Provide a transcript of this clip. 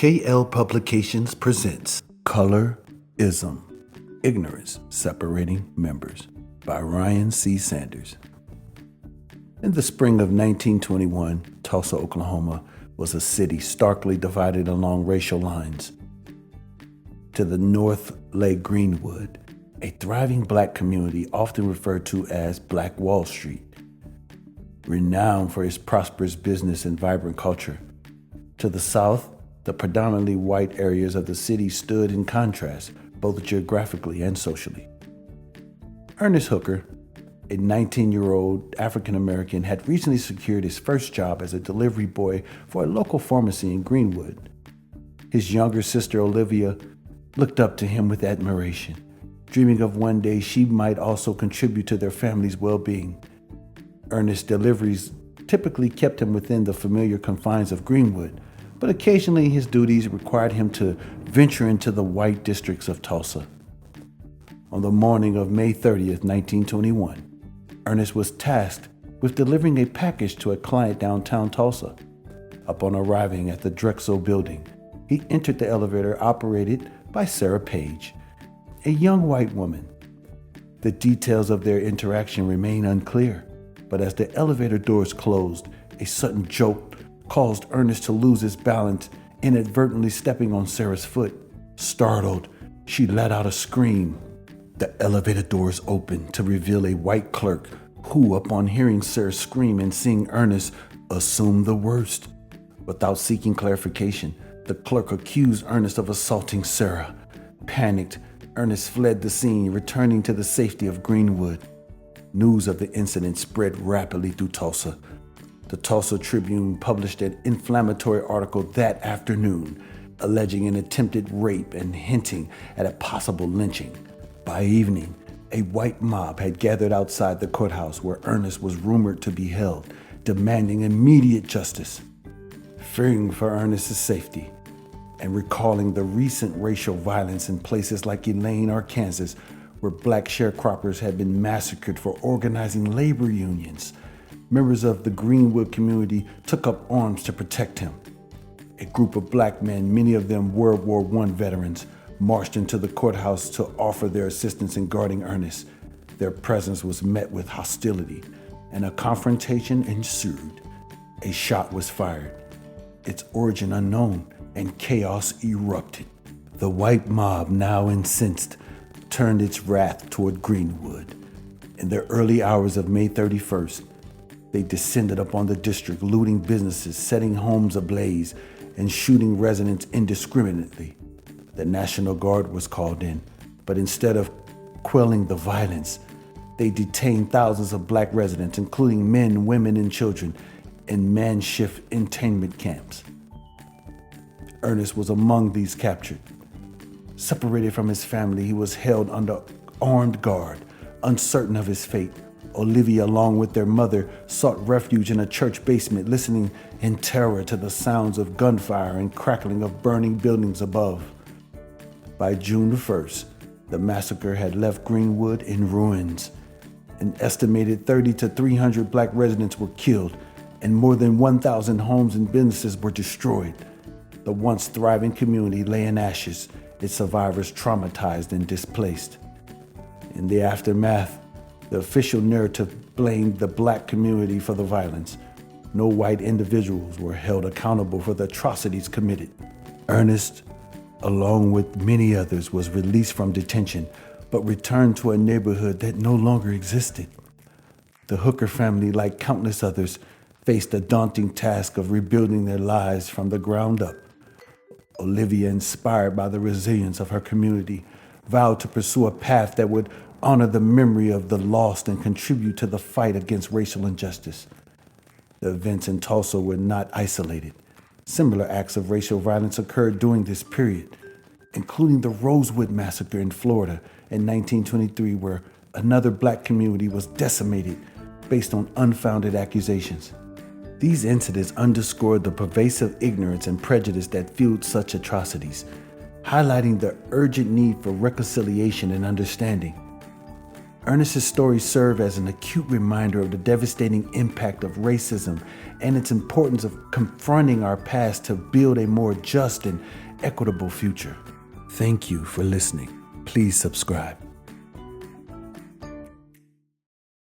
KL Publications presents Color-Ism, Ignorance Separating Members by Ryan C. Sanders. In the spring of 1921, Tulsa, Oklahoma was a city starkly divided along racial lines. To the north lay Greenwood, a thriving black community often referred to as Black Wall Street, renowned for its prosperous business and vibrant culture. To the south, the predominantly white areas of the city stood in contrast, both geographically and socially. Ernest Hooker, a 19-year-old African-American, had recently secured his first job as a delivery boy for a local pharmacy in Greenwood. His younger sister, Olivia, looked up to him with admiration, dreaming of one day she might also contribute to their family's well-being. Ernest's deliveries typically kept him within the familiar confines of Greenwood, but occasionally his duties required him to venture into the white districts of Tulsa. On the morning of May 30th, 1921, Ernest was tasked with delivering a package to a client downtown Tulsa. Upon arriving at the Drexel building, he entered the elevator operated by Sarah Page, a young white woman. The details of their interaction remain unclear, but as the elevator doors closed, a sudden jolt caused Ernest to lose his balance, inadvertently stepping on Sarah's foot. Startled, she let out a scream. The elevator doors opened to reveal a white clerk who, upon hearing Sarah scream and seeing Ernest, assumed the worst. Without seeking clarification, the clerk accused Ernest of assaulting Sarah. Panicked, Ernest fled the scene, returning to the safety of Greenwood. News of the incident spread rapidly through Tulsa. The Tulsa Tribune published an inflammatory article that afternoon, alleging an attempted rape and hinting at a possible lynching. By evening, a white mob had gathered outside the courthouse where Ernest was rumored to be held, demanding immediate justice. Fearing for Ernest's safety and recalling the recent racial violence in places like Elaine, Arkansas, where black sharecroppers had been massacred for organizing labor unions, members of the Greenwood community took up arms to protect him. A group of black men, many of them World War I veterans, marched into the courthouse to offer their assistance in guarding Ernest. Their presence was met with hostility, and a confrontation ensued. A shot was fired, its origin unknown, and chaos erupted. The white mob, now incensed, turned its wrath toward Greenwood. In the early hours of May 31st, they descended upon the district, looting businesses, setting homes ablaze, and shooting residents indiscriminately. The National Guard was called in, but instead of quelling the violence, they detained thousands of black residents, including men, women, and children, in man-shift internment camps. Ernest was among these captured. Separated from his family, he was held under armed guard, uncertain of his fate. Olivia, along with their mother, sought refuge in a church basement, listening in terror to the sounds of gunfire and crackling of burning buildings above. By June 1st, the massacre had left Greenwood in ruins. An estimated 30 to 300 black residents were killed, and more than 1,000 homes and businesses were destroyed. The once thriving community lay in ashes, its survivors traumatized and displaced. In the aftermath, the official narrative blamed the black community for the violence. No white individuals were held accountable for the atrocities committed. Ernest, along with many others, was released from detention, but returned to a neighborhood that no longer existed. The Hooker family, like countless others, faced the daunting task of rebuilding their lives from the ground up. Olivia, inspired by the resilience of her community, vowed to pursue a path that would honor the memory of the lost and contribute to the fight against racial injustice. The events in Tulsa were not isolated. Similar acts of racial violence occurred during this period, including the Rosewood Massacre in Florida in 1923, where another black community was decimated based on unfounded accusations. These incidents underscored the pervasive ignorance and prejudice that fueled such atrocities, highlighting the urgent need for reconciliation and understanding. Ernest's stories serve as an acute reminder of the devastating impact of racism and its importance of confronting our past to build a more just and equitable future. Thank you for listening. Please subscribe.